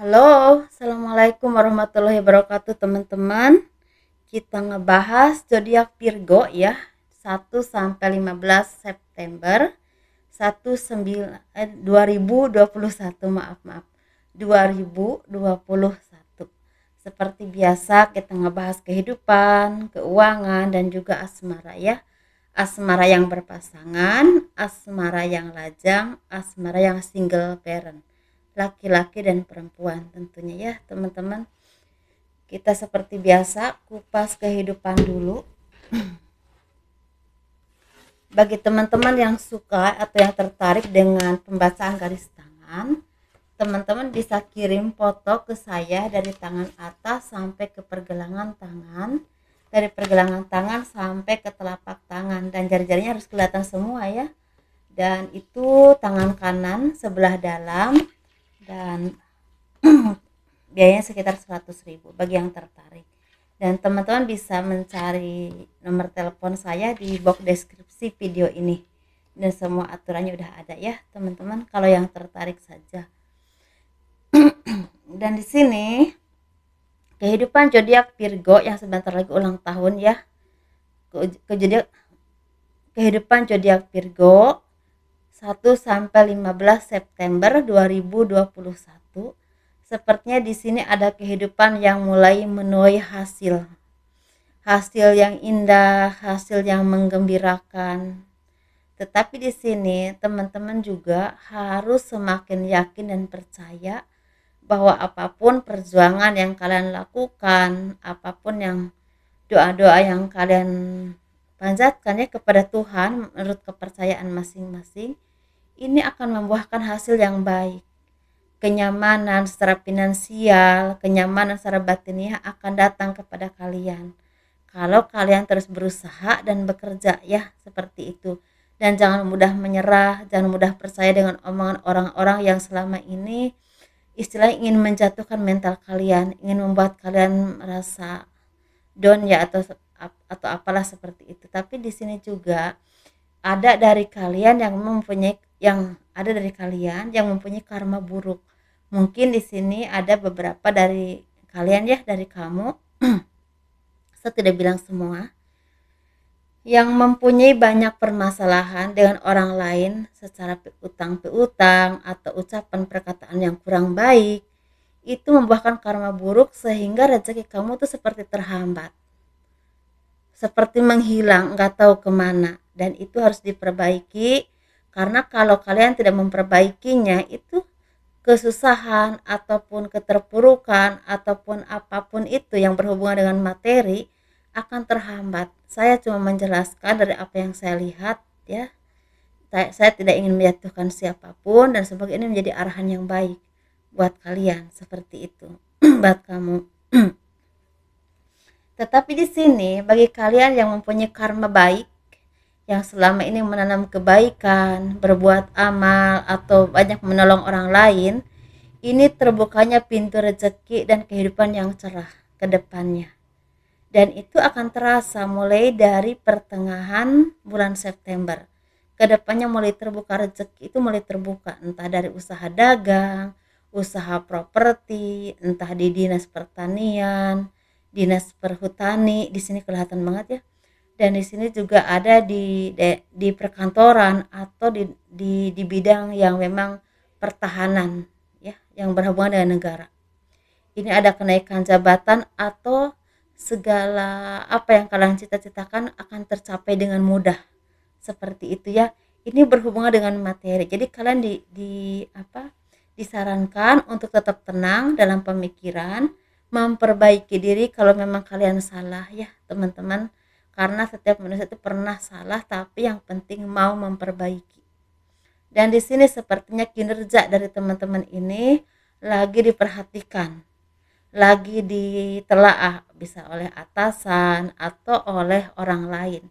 Halo, assalamualaikum warahmatullahi wabarakatuh teman-teman. Kita ngebahas zodiak Virgo ya, 1 sampai 15 September 2021, maaf 2021. Seperti biasa kita ngebahas kehidupan, keuangan dan juga asmara ya. Asmara yang berpasangan, asmara yang lajang, asmara yang single parent, laki-laki dan perempuan tentunya ya teman-teman. Kita seperti biasa kupas kehidupan dulu. Bagi teman-teman yang suka atau yang tertarik dengan pembacaan garis tangan, teman-teman bisa kirim foto ke saya dari tangan atas sampai ke pergelangan tangan, dari pergelangan tangan sampai ke telapak tangan, dan jari-jarinya harus kelihatan semua ya. Dan itu tangan kanan sebelah dalam, dan biayanya sekitar 100.000 bagi yang tertarik. Dan teman-teman bisa mencari nomor telepon saya di box deskripsi video ini, dan semua aturannya udah ada ya teman-teman, kalau yang tertarik saja. Dan di sini kehidupan zodiak Virgo yang sebentar lagi ulang tahun ya, kehidupan zodiak Virgo 1 sampai 15 September 2021. Sepertinya di sini ada kehidupan yang mulai menuai hasil. Hasil yang indah, hasil yang menggembirakan. Tetapi di sini teman-teman juga harus semakin yakin dan percaya bahwa apapun perjuangan yang kalian lakukan, apapun yang doa-doa yang kalian panjatkan ya kepada Tuhan menurut kepercayaan masing-masing, ini akan membuahkan hasil yang baik. Kenyamanan secara finansial, kenyamanan secara batiniah akan datang kepada kalian kalau kalian terus berusaha dan bekerja ya, seperti itu. Dan jangan mudah menyerah, jangan mudah percaya dengan omongan orang-orang yang selama ini istilahnya ingin menjatuhkan mental kalian, ingin membuat kalian merasa down ya, atau apalah seperti itu. Tapi di sini juga ada dari kalian yang mempunyai karma buruk. Mungkin di sini ada beberapa dari kalian ya, dari kamu, saya tidak bilang semua, yang mempunyai banyak permasalahan dengan orang lain secara piutang atau ucapan perkataan yang kurang baik, itu membuahkan karma buruk sehingga rezeki kamu tuh seperti terhambat, seperti menghilang, nggak tahu kemana. Dan itu harus diperbaiki, karena kalau kalian tidak memperbaikinya, itu kesusahan ataupun keterpurukan ataupun apapun itu yang berhubungan dengan materi akan terhambat. Saya cuma menjelaskan dari apa yang saya lihat ya. Saya tidak ingin menjatuhkan siapapun, dan semoga ini menjadi arahan yang baik buat kalian, seperti itu. Buat kamu. Tetapi di sini bagi kalian yang mempunyai karma baik, yang selama ini menanam kebaikan, berbuat amal atau banyak menolong orang lain, ini terbukanya pintu rezeki dan kehidupan yang cerah ke depannya. Dan itu akan terasa mulai dari pertengahan bulan September. Kedepannya mulai terbuka rezeki, itu mulai terbuka, entah dari usaha dagang, usaha properti, entah di dinas pertanian, dinas perhutani, di sini kelihatan banget ya. Dan di sini juga ada di perkantoran atau di bidang yang memang pertahanan ya, yang berhubungan dengan negara. Ini ada kenaikan jabatan atau segala apa yang kalian cita-citakan akan tercapai dengan mudah, seperti itu ya. Ini berhubungan dengan materi, jadi kalian disarankan untuk tetap tenang dalam pemikiran, memperbaiki diri kalau memang kalian salah ya teman-teman, karena setiap manusia itu pernah salah, tapi yang penting mau memperbaiki. Dan di sini sepertinya kinerja dari teman-teman ini lagi diperhatikan, lagi ditelaah, bisa oleh atasan atau oleh orang lain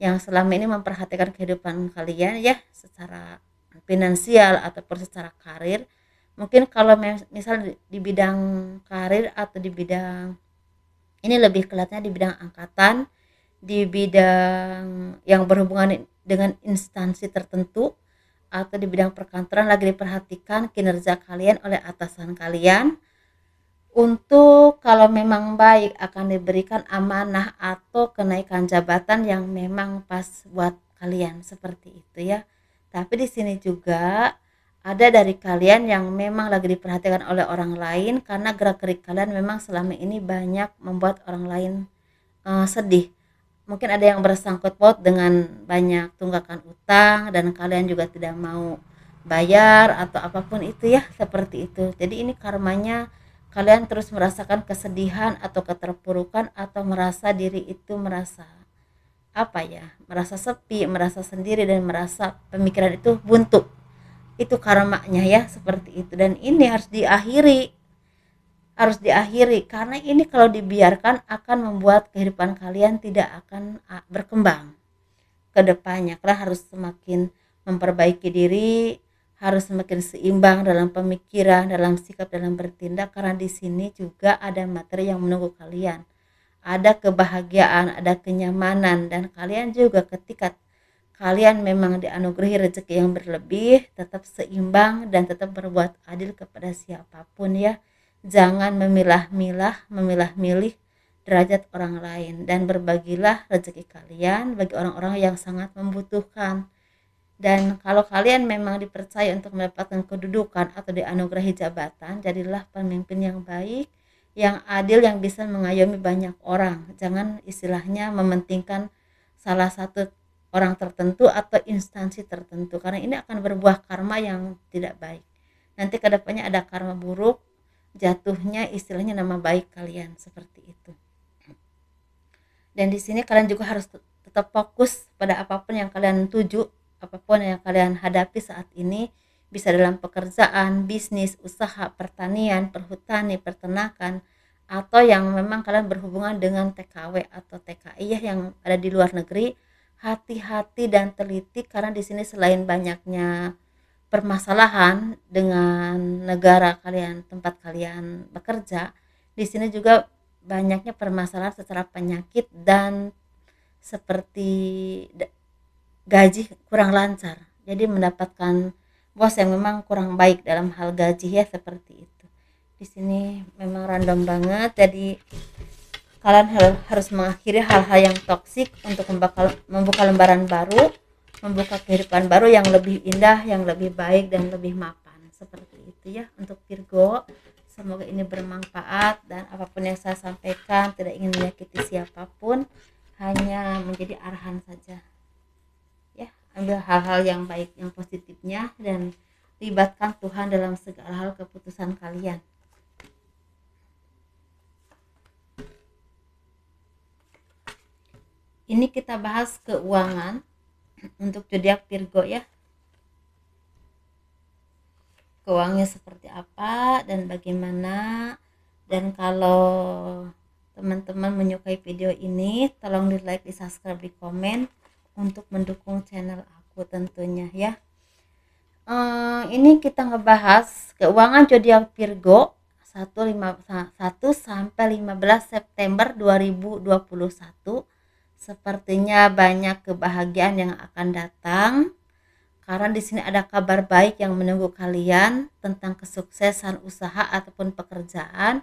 yang selama ini memperhatikan kehidupan kalian ya, secara finansial ataupun secara karir. Mungkin kalau misal di bidang karir atau di bidang ini lebih kelihatannya di bidang angkatan, di bidang yang berhubungan dengan instansi tertentu, atau di bidang perkantoran lagi diperhatikan kinerja kalian oleh atasan kalian Untuk kalau memang baik akan diberikan amanah atau kenaikan jabatan yang memang pas buat kalian seperti itu ya. Tapi di sini juga ada dari kalian yang memang lagi diperhatikan oleh orang lain karena gerak-gerik kalian memang selama ini banyak membuat orang lain sedih. Mungkin ada yang bersangkut paut dengan banyak tunggakan utang dan kalian juga tidak mau bayar atau apapun itu ya, seperti itu. Jadi ini karmanya kalian terus merasakan kesedihan atau keterpurukan atau merasa diri itu merasa apa ya, merasa sepi, merasa sendiri dan merasa pemikiran itu buntu. Itu karmanya ya, seperti itu. Dan ini harus diakhiri karena ini kalau dibiarkan akan membuat kehidupan kalian tidak akan berkembang ke depannya. Kalian harus semakin memperbaiki diri, harus semakin seimbang dalam pemikiran, dalam sikap, dalam bertindak karena di sini juga ada materi yang menunggu kalian. Ada kebahagiaan, ada kenyamanan dan kalian juga ketika kalian memang dianugerahi rezeki yang berlebih, tetap seimbang dan tetap berbuat adil kepada siapapun ya. Jangan memilah-milah, memilah-milih derajat orang lain dan berbagilah rezeki kalian bagi orang-orang yang sangat membutuhkan. Dan kalau kalian memang dipercaya untuk mendapatkan kedudukan atau dianugerahi jabatan, jadilah pemimpin yang baik, yang adil, yang bisa mengayomi banyak orang. Jangan istilahnya mementingkan salah satu orang tertentu atau instansi tertentu karena ini akan berbuah karma yang tidak baik. Nanti kedepannya ada karma buruk, jatuhnya istilahnya nama baik kalian seperti itu. Dan di sini kalian juga harus tetap fokus pada apapun yang kalian tuju, apapun yang kalian hadapi saat ini, bisa dalam pekerjaan, bisnis, usaha, pertanian, perhutani, peternakan, atau yang memang kalian berhubungan dengan TKW atau TKI ya yang ada di luar negeri. Hati-hati dan teliti karena di sini selain banyaknya permasalahan dengan negara kalian, tempat kalian bekerja, di sini juga banyaknya permasalahan secara penyakit dan seperti gaji kurang lancar. Jadi mendapatkan bos yang memang kurang baik dalam hal gaji ya, seperti itu. Di sini memang random banget. Jadi kalian harus mengakhiri hal-hal yang toksik untuk membuka lembaran baru, membuka kehidupan baru yang lebih indah, yang lebih baik dan lebih mapan. Seperti itu ya untuk Virgo. Semoga ini bermanfaat dan apapun yang saya sampaikan tidak ingin menyakiti siapapun, hanya menjadi arahan saja. Ya, ambil hal-hal yang baik, yang positifnya dan libatkan Tuhan dalam segala hal keputusan kalian. Ini kita bahas keuangan untuk zodiak Virgo ya. Keuangannya seperti apa dan bagaimana. Dan kalau teman-teman menyukai video ini, tolong di like, di subscribe, di komen untuk mendukung channel aku tentunya ya. Ini kita ngebahas keuangan zodiak Virgo 1 sampai 15 September 2021. Sepertinya banyak kebahagiaan yang akan datang karena di sini ada kabar baik yang menunggu kalian tentang kesuksesan usaha ataupun pekerjaan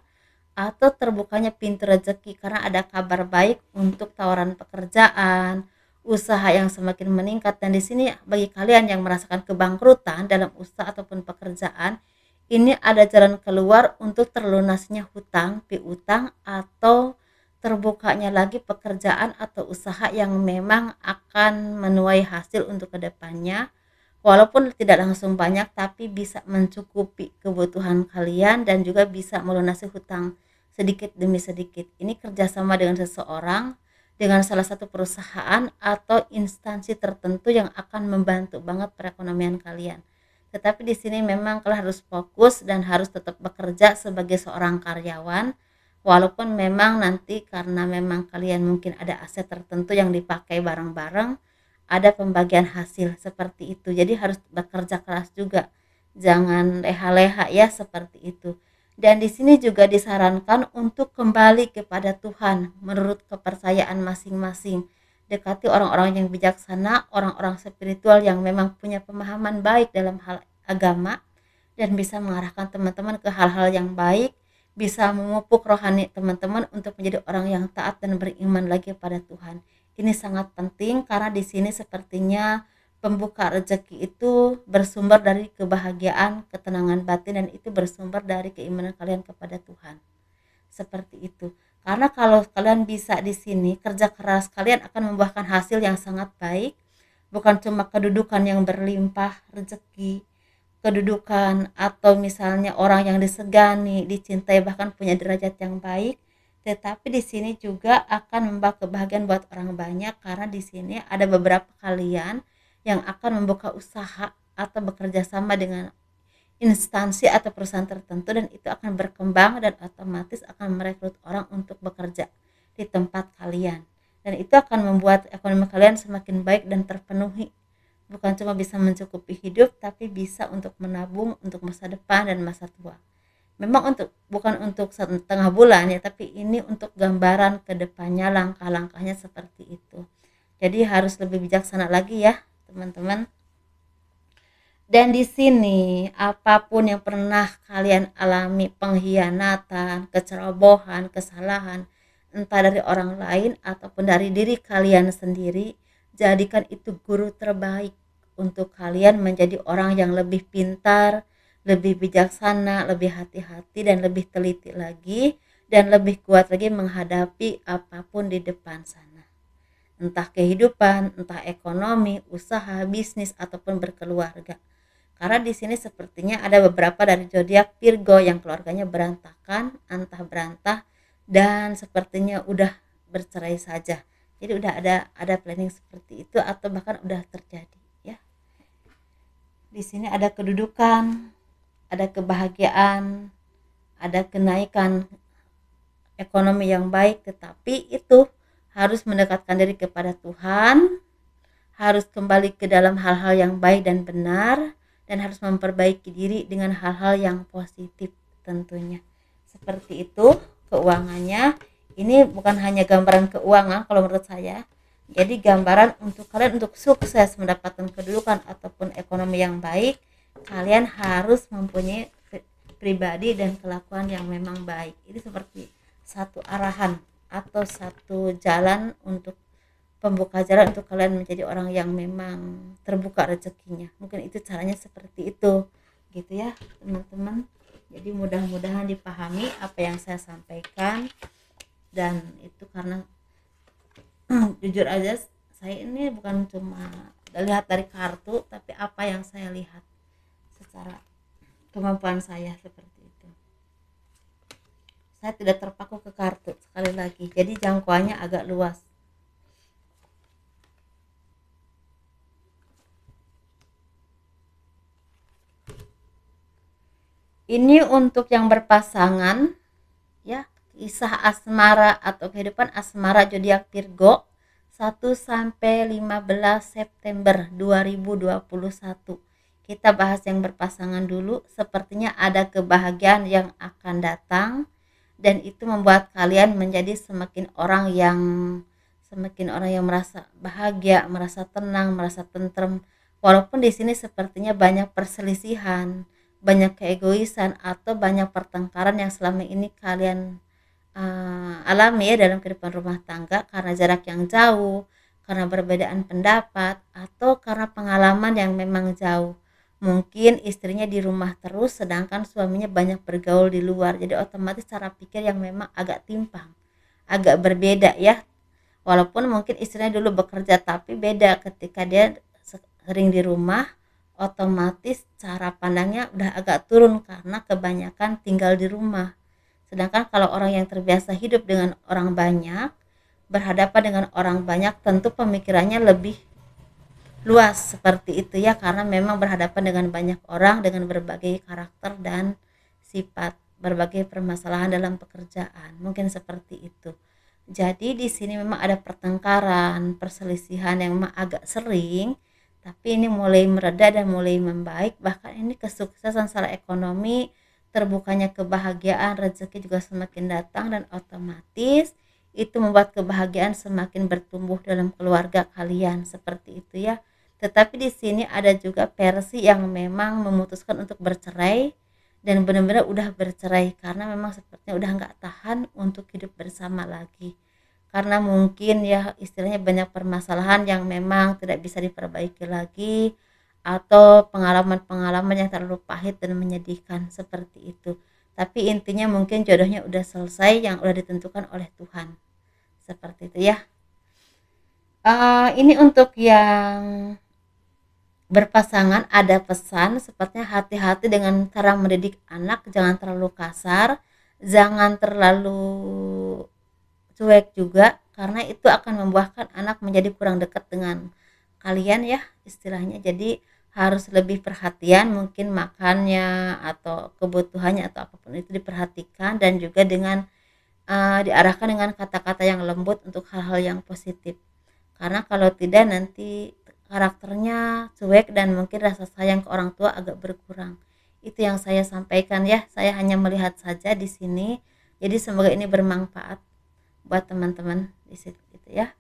atau terbukanya pintu rezeki karena ada kabar baik untuk tawaran pekerjaan, usaha yang semakin meningkat. Dan di sini bagi kalian yang merasakan kebangkrutan dalam usaha ataupun pekerjaan, ini ada jalan keluar untuk terlunasnya hutang, piutang atau terbukanya lagi pekerjaan atau usaha yang memang akan menuai hasil untuk kedepannya. Walaupun tidak langsung banyak tapi bisa mencukupi kebutuhan kalian dan juga bisa melunasi hutang sedikit demi sedikit. Ini kerjasama dengan seseorang, dengan salah satu perusahaan atau instansi tertentu yang akan membantu banget perekonomian kalian. Tetapi di sini memang kalian harus fokus dan harus tetap bekerja sebagai seorang karyawan. Walaupun memang nanti karena memang kalian mungkin ada aset tertentu yang dipakai bareng-bareng, ada pembagian hasil seperti itu. Jadi harus bekerja keras juga. Jangan leha-leha ya, seperti itu. Dan di sini juga disarankan untuk kembali kepada Tuhan menurut kepercayaan masing-masing. Dekati orang-orang yang bijaksana, orang-orang spiritual yang memang punya pemahaman baik dalam hal agama dan bisa mengarahkan teman-teman ke hal-hal yang baik bisa memupuk rohani teman-teman untuk menjadi orang yang taat dan beriman lagi pada Tuhan. Ini sangat penting karena di sini sepertinya pembuka rezeki itu bersumber dari kebahagiaan, ketenangan batin, dan itu bersumber dari keimanan kalian kepada Tuhan. Seperti itu. Karena kalau kalian bisa di sini, kerja keras kalian akan membuahkan hasil yang sangat baik, bukan cuma kedudukan yang berlimpah rezeki, kedudukan atau misalnya orang yang disegani, dicintai, bahkan punya derajat yang baik, tetapi di sini juga akan membawa kebahagiaan buat orang banyak karena di sini ada beberapa kalian yang akan membuka usaha atau bekerja sama dengan instansi atau perusahaan tertentu, dan itu akan berkembang dan otomatis akan merekrut orang untuk bekerja di tempat kalian, dan itu akan membuat ekonomi kalian semakin baik dan terpenuhi, bukan cuma bisa mencukupi hidup tapi bisa untuk menabung untuk masa depan dan masa tua. Memang bukan untuk setengah bulan ya, tapi ini untuk gambaran ke depannya, langkah-langkahnya seperti itu. Jadi harus lebih bijaksana lagi ya teman-teman. Dan di sini apapun yang pernah kalian alami, pengkhianatan, kecerobohan, kesalahan, entah dari orang lain ataupun dari diri kalian sendiri, jadikan itu guru terbaik untuk kalian menjadi orang yang lebih pintar, lebih bijaksana, lebih hati-hati, dan lebih teliti lagi, dan lebih kuat lagi menghadapi apapun di depan sana. Entah kehidupan, entah ekonomi, usaha, bisnis, ataupun berkeluarga. Karena di sini sepertinya ada beberapa dari zodiak Virgo yang keluarganya berantakan, antah berantah, dan sepertinya udah bercerai saja. Jadi udah ada planning seperti itu atau bahkan udah terjadi ya. Di sini ada kedudukan, ada kebahagiaan, ada kenaikan ekonomi yang baik, tetapi itu harus mendekatkan diri kepada Tuhan, harus kembali ke dalam hal-hal yang baik dan benar, dan harus memperbaiki diri dengan hal-hal yang positif tentunya. Seperti itu keuangannya. Ini bukan hanya gambaran keuangan kalau menurut saya. Jadi gambaran untuk kalian untuk sukses mendapatkan kedudukan ataupun ekonomi yang baik, kalian harus mempunyai pribadi dan kelakuan yang memang baik. Ini seperti satu arahan atau satu jalan untuk pembuka jalan untuk kalian menjadi orang yang memang terbuka rezekinya. Mungkin itu caranya seperti itu gitu ya teman-teman. Jadi mudah-mudahan dipahami apa yang saya sampaikan, dan itu karena jujur aja saya ini bukan cuma lihat dari kartu, tapi apa yang saya lihat secara kemampuan saya seperti itu. Saya tidak terpaku ke kartu sekali lagi, jadi jangkauannya agak luas. Ini untuk yang berpasangan ya, kisah asmara atau kehidupan asmara zodiak Virgo 1 sampai 15 September 2021. Kita bahas yang berpasangan dulu. Sepertinya ada kebahagiaan yang akan datang, dan itu membuat kalian menjadi semakin orang yang merasa bahagia, merasa tenang, merasa tentrem. Walaupun di sini sepertinya banyak perselisihan, banyak keegoisan atau banyak pertengkaran yang selama ini kalian alami ya dalam kehidupan rumah tangga, karena jarak yang jauh, karena perbedaan pendapat, atau karena pengalaman yang memang jauh. Mungkin istrinya di rumah terus sedangkan suaminya banyak bergaul di luar, jadi otomatis cara pikir yang memang agak timpang, agak berbeda ya. Walaupun mungkin istrinya dulu bekerja, tapi beda ketika dia sering di rumah, otomatis cara pandangnya udah agak turun karena kebanyakan tinggal di rumah. Sedangkan kalau orang yang terbiasa hidup dengan orang banyak, berhadapan dengan orang banyak, tentu pemikirannya lebih luas seperti itu ya, karena memang berhadapan dengan banyak orang dengan berbagai karakter dan sifat, berbagai permasalahan dalam pekerjaan. Mungkin seperti itu. Jadi di sini memang ada pertengkaran, perselisihan yang memang agak sering, tapi ini mulai mereda dan mulai membaik. Bahkan ini kesuksesan secara ekonomi, terbukanya kebahagiaan, rezeki juga semakin datang, dan otomatis itu membuat kebahagiaan semakin bertumbuh dalam keluarga kalian seperti itu ya. Tetapi di sini ada juga versi yang memang memutuskan untuk bercerai, dan benar-benar udah bercerai karena memang sepertinya udah nggak tahan untuk hidup bersama lagi, karena mungkin ya istilahnya banyak permasalahan yang memang tidak bisa diperbaiki lagi, atau pengalaman-pengalaman yang terlalu pahit dan menyedihkan seperti itu. Tapi intinya mungkin jodohnya udah selesai yang udah ditentukan oleh Tuhan seperti itu ya. Ini untuk yang berpasangan ada pesan sepertinya hati-hati dengan cara mendidik anak, jangan terlalu kasar, jangan terlalu cuek juga, karena itu akan membuahkan anak menjadi kurang dekat dengan kalian ya istilahnya. Jadi harus lebih perhatian, mungkin makannya atau kebutuhannya atau apapun itu diperhatikan, dan juga dengan diarahkan dengan kata-kata yang lembut untuk hal-hal yang positif, karena kalau tidak nanti karakternya cuek dan mungkin rasa sayang ke orang tua agak berkurang. Itu yang saya sampaikan ya, saya hanya melihat saja di sini, jadi semoga ini bermanfaat buat teman-teman di situ gitu ya.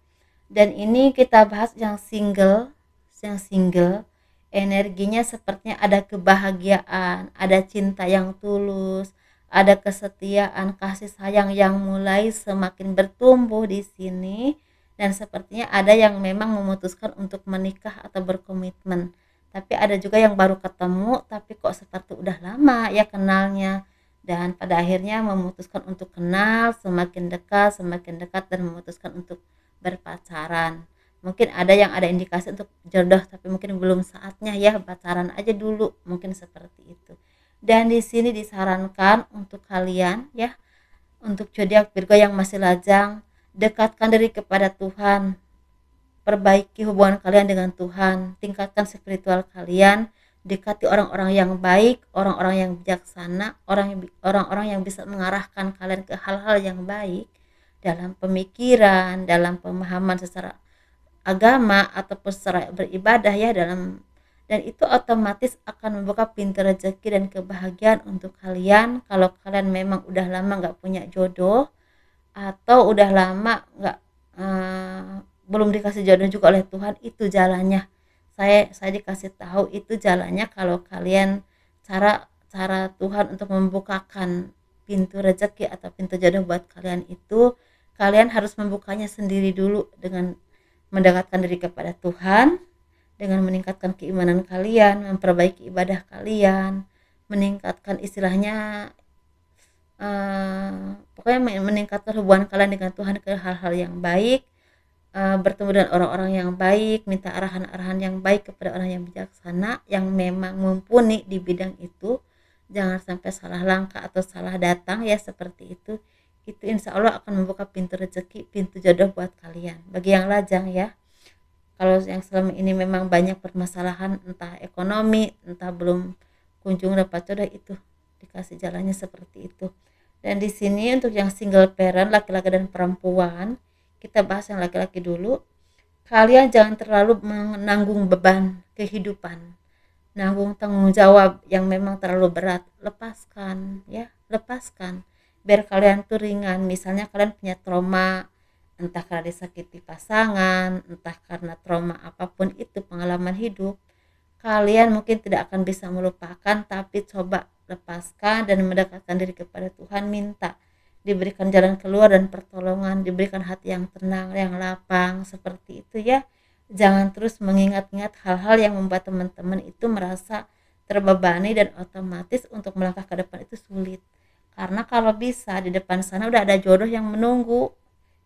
Dan ini kita bahas yang single energinya sepertinya ada kebahagiaan, ada cinta yang tulus, ada kesetiaan, kasih sayang yang mulai semakin bertumbuh di sini, dan sepertinya ada yang memang memutuskan untuk menikah atau berkomitmen. Tapi ada juga yang baru ketemu tapi kok seperti udah lama ya kenalnya, dan pada akhirnya memutuskan untuk kenal, semakin dekat dan memutuskan untuk berpacaran. Mungkin ada yang ada indikasi untuk jodoh tapi mungkin belum saatnya ya, pacaran aja dulu, mungkin seperti itu. Dan di sini disarankan untuk kalian ya, untuk zodiak Virgo yang masih lajang, dekatkan diri kepada Tuhan, perbaiki hubungan kalian dengan Tuhan, tingkatkan spiritual kalian, dekati orang-orang yang baik, orang-orang yang bijaksana, orang-orang yang bisa mengarahkan kalian ke hal-hal yang baik dalam pemikiran, dalam pemahaman secara agama ataupun secara beribadah ya, dan itu otomatis akan membuka pintu rezeki dan kebahagiaan untuk kalian. Kalau kalian memang udah lama nggak punya jodoh atau udah lama nggak belum dikasih jodoh juga oleh Tuhan, itu jalannya. Saya dikasih tahu itu jalannya. Kalau kalian cara cara Tuhan untuk membukakan pintu rezeki atau pintu jodoh buat kalian itu, kalian harus membukanya sendiri dulu dengan mendekatkan diri kepada Tuhan, dengan meningkatkan keimanan kalian, memperbaiki ibadah kalian, meningkatkan istilahnya pokoknya meningkatkan hubungan kalian dengan Tuhan ke hal-hal yang baik, bertemu dengan orang-orang yang baik, minta arahan-arahan yang baik kepada orang yang bijaksana yang memang mumpuni di bidang itu. Jangan sampai salah langkah atau salah datang ya, seperti itu insya Allah akan membuka pintu rezeki, pintu jodoh buat kalian bagi yang lajang ya. Kalau yang selama ini memang banyak permasalahan, entah ekonomi, entah belum kunjung dapat jodoh, itu dikasih jalannya seperti itu. Dan di sini untuk yang single parent, laki-laki dan perempuan, kita bahas yang laki-laki dulu. Kalian jangan terlalu menanggung beban kehidupan, nanggung tanggung jawab yang memang terlalu berat. Lepaskan ya, lepaskan biar kalian tuh ringan. Misalnya kalian punya trauma, entah karena disakiti pasangan, entah karena trauma apapun itu, pengalaman hidup, kalian mungkin tidak akan bisa melupakan, tapi coba lepaskan dan mendekatkan diri kepada Tuhan, minta diberikan jalan keluar dan pertolongan, diberikan hati yang tenang, yang lapang, seperti itu ya. Jangan terus mengingat-ingat hal-hal yang membuat teman-teman itu merasa terbebani dan otomatis untuk melangkah ke depan itu sulit. Karena kalau bisa di depan sana udah ada jodoh yang menunggu.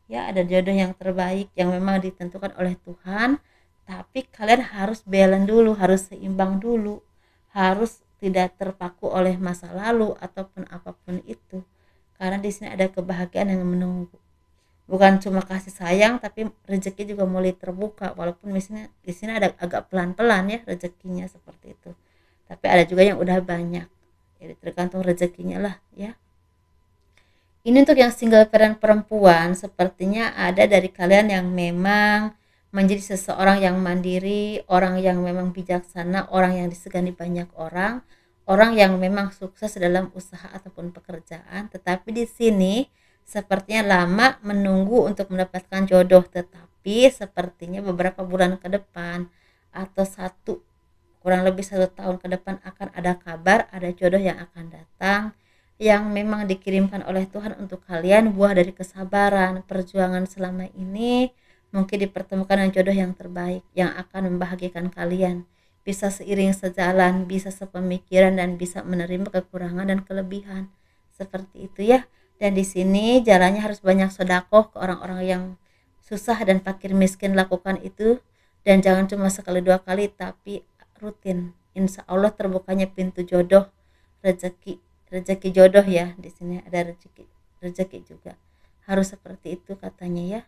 Ya, ada jodoh yang terbaik yang memang ditentukan oleh Tuhan, tapi kalian harus balance dulu, harus seimbang dulu. Harus tidak terpaku oleh masa lalu ataupun apapun itu. Karena di sini ada kebahagiaan yang menunggu. Bukan cuma kasih sayang, tapi rezeki juga mulai terbuka, walaupun misalnya di sini ada agak pelan-pelan ya rezekinya seperti itu. Tapi ada juga yang udah banyak. Jadi tergantung rezekinya lah ya. Ini untuk yang single parent perempuan, sepertinya ada dari kalian yang memang menjadi seseorang yang mandiri, orang yang memang bijaksana, orang yang disegani banyak orang yang memang sukses dalam usaha ataupun pekerjaan. Tetapi di sini sepertinya lama menunggu untuk mendapatkan jodoh, tetapi sepertinya beberapa bulan ke depan atau 1 kurang lebih 1 tahun ke depan akan ada kabar, ada jodoh yang akan datang, yang memang dikirimkan oleh Tuhan untuk kalian, buah dari kesabaran, perjuangan selama ini, mungkin dipertemukan dengan jodoh yang terbaik, yang akan membahagiakan kalian, bisa seiring sejalan, bisa sepemikiran, dan bisa menerima kekurangan dan kelebihan, seperti itu ya. Dan di sini jalannya harus banyak sedekah ke orang-orang yang susah dan fakir miskin, lakukan itu, dan jangan cuma sekali dua kali tapi rutin. Insya Allah terbukanya pintu jodoh, rezeki, rezeki jodoh ya. Di sini ada rezeki, rezeki juga harus seperti itu katanya ya.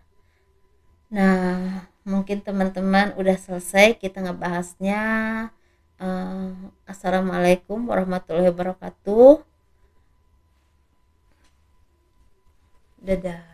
Nah, mungkin teman-teman udah selesai kita ngebahasnya. Assalamualaikum warahmatullahi wabarakatuh. Dadah.